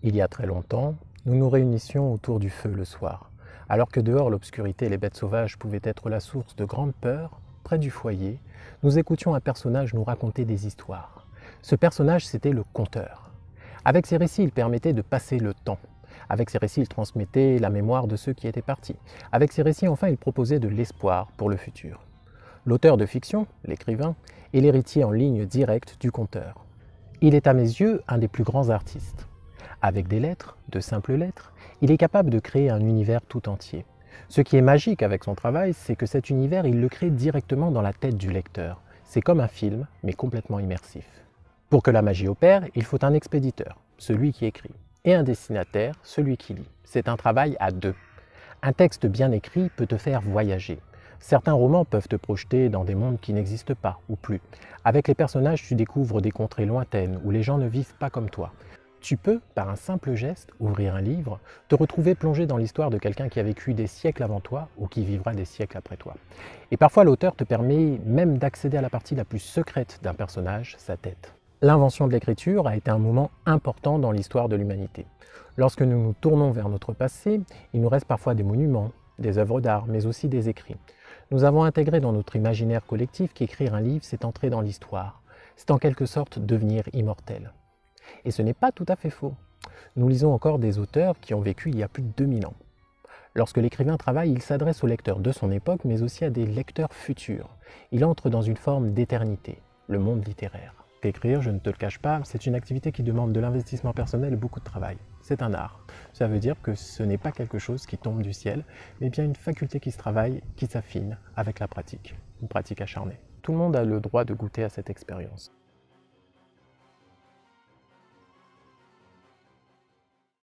Il y a très longtemps, nous nous réunissions autour du feu le soir. Alors que dehors l'obscurité et les bêtes sauvages pouvaient être la source de grandes peurs, près du foyer, nous écoutions un personnage nous raconter des histoires. Ce personnage, c'était le conteur. Avec ses récits, il permettait de passer le temps. Avec ses récits, il transmettait la mémoire de ceux qui étaient partis. Avec ses récits, enfin, il proposait de l'espoir pour le futur. L'auteur de fiction, l'écrivain, est l'héritier en ligne directe du conteur. Il est à mes yeux un des plus grands artistes. Avec des lettres, de simples lettres, il est capable de créer un univers tout entier. Ce qui est magique avec son travail, c'est que cet univers, il le crée directement dans la tête du lecteur. C'est comme un film, mais complètement immersif. Pour que la magie opère, il faut un expéditeur, celui qui écrit, et un destinataire, celui qui lit. C'est un travail à deux. Un texte bien écrit peut te faire voyager. Certains romans peuvent te projeter dans des mondes qui n'existent pas, ou plus. Avec les personnages, tu découvres des contrées lointaines, où les gens ne vivent pas comme toi. Tu peux, par un simple geste, ouvrir un livre, te retrouver plongé dans l'histoire de quelqu'un qui a vécu des siècles avant toi ou qui vivra des siècles après toi. Et parfois, l'auteur te permet même d'accéder à la partie la plus secrète d'un personnage, sa tête. L'invention de l'écriture a été un moment important dans l'histoire de l'humanité. Lorsque nous nous tournons vers notre passé, il nous reste parfois des monuments, des œuvres d'art, mais aussi des écrits. Nous avons intégré dans notre imaginaire collectif qu'écrire un livre, c'est entrer dans l'histoire. C'est en quelque sorte devenir immortel. Et ce n'est pas tout à fait faux. Nous lisons encore des auteurs qui ont vécu il y a plus de 2000 ans. Lorsque l'écrivain travaille, il s'adresse aux lecteurs de son époque, mais aussi à des lecteurs futurs. Il entre dans une forme d'éternité, le monde littéraire. Écrire, je ne te le cache pas, c'est une activité qui demande de l'investissement personnel et beaucoup de travail. C'est un art. Ça veut dire que ce n'est pas quelque chose qui tombe du ciel, mais bien une faculté qui se travaille, qui s'affine avec la pratique. Une pratique acharnée. Tout le monde a le droit de goûter à cette expérience.